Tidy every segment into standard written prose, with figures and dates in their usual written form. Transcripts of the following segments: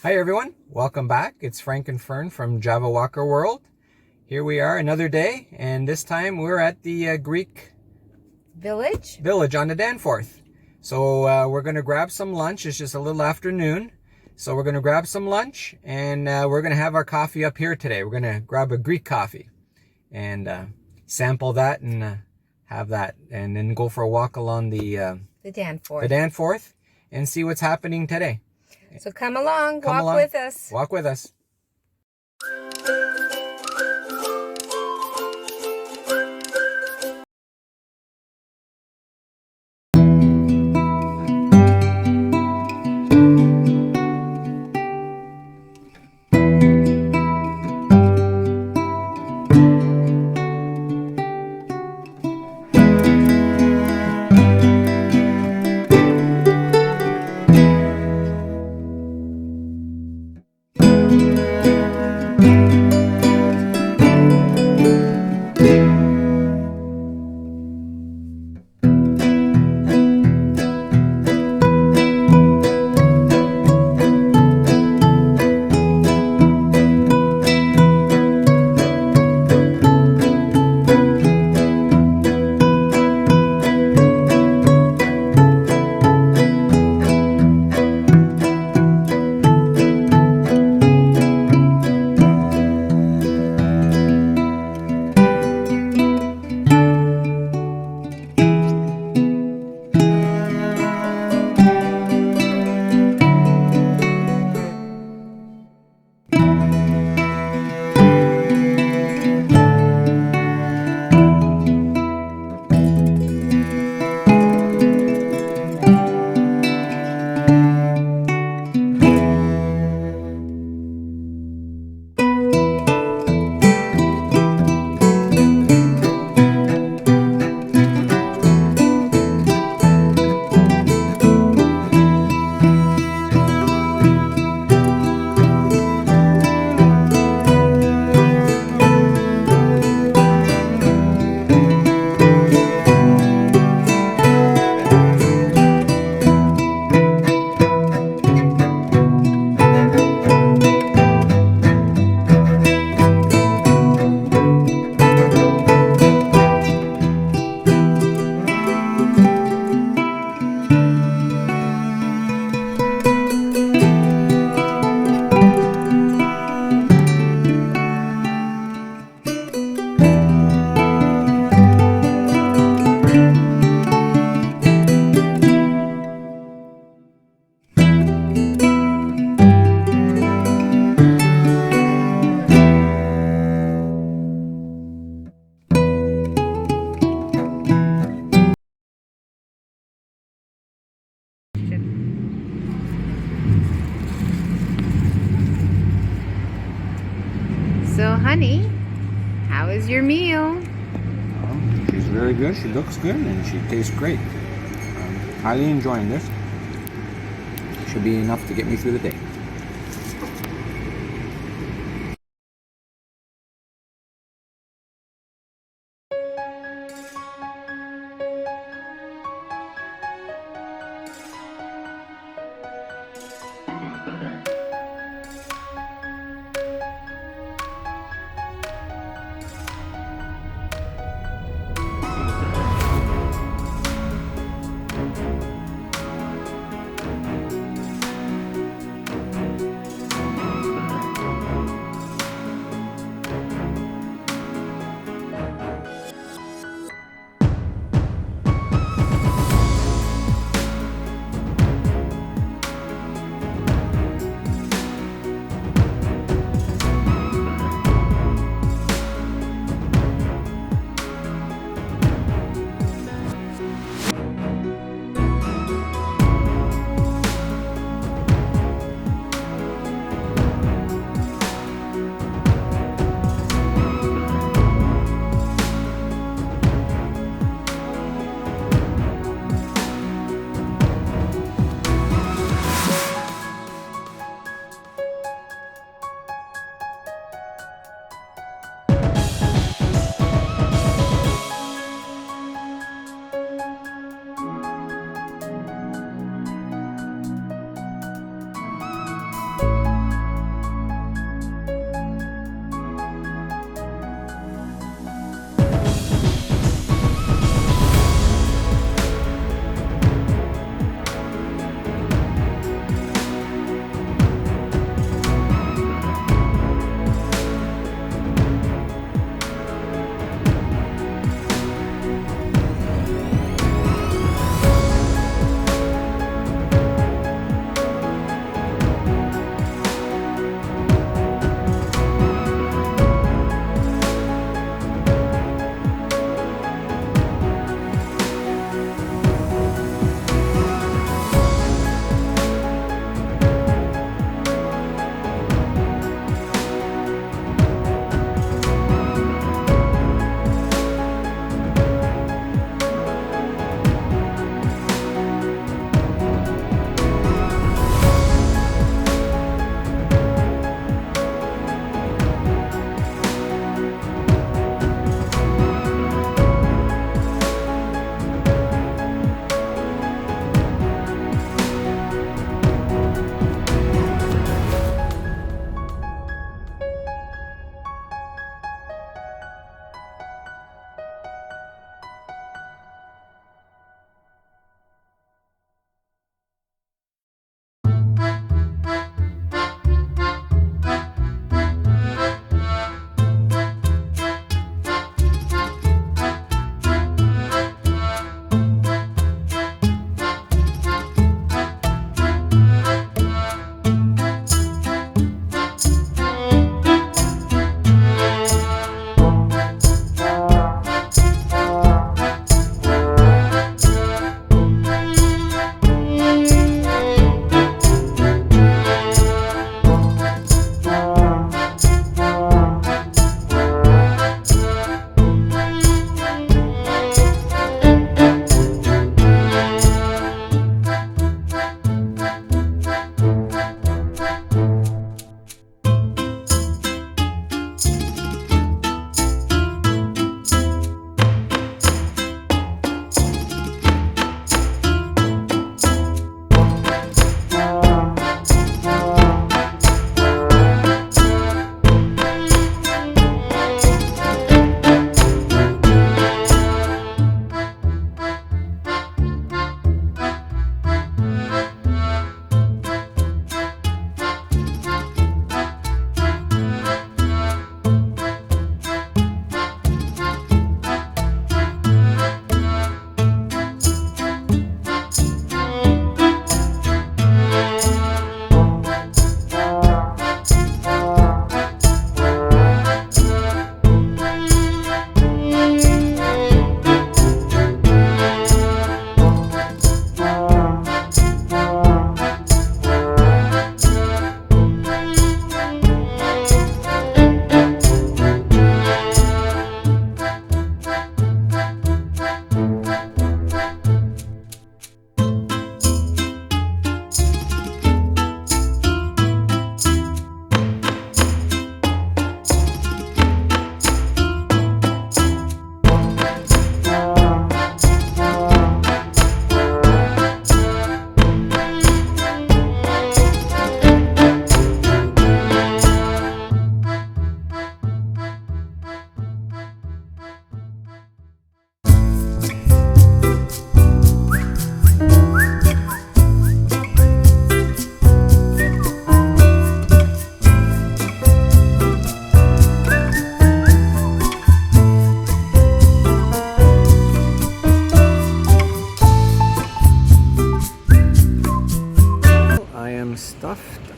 Hi everyone, welcome back. It's Frank and Fern from Java Walker World. Here we are another day, and this time we're at the Greek village on the Danforth. So we're going to grab some lunch. It's just a little afternoon. So we're going to grab some lunch, and we're going to have our coffee up here today. We're going to grab a Greek coffee and sample that and have that, and then go for a walk along the Danforth and see what's happening today. So come along, walk with us. Walk with us. So, honey, how is your meal? She's very good. She looks good and she tastes great. Highly enjoying this. Should be enough to get me through the day.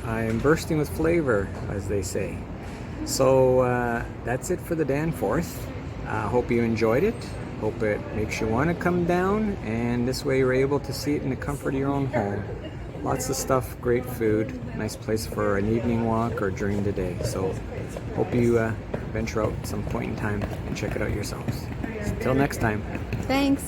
I am bursting with flavor, as they say. So that's it for the Danforth. Hope you enjoyed it. Hope it makes you want to come down, and this way you're able to see it in the comfort of your own home. Lots of stuff, great food, nice place for an evening walk or during the day. So hope you venture out at some point in time and check it out yourselves. Until next time. Thanks.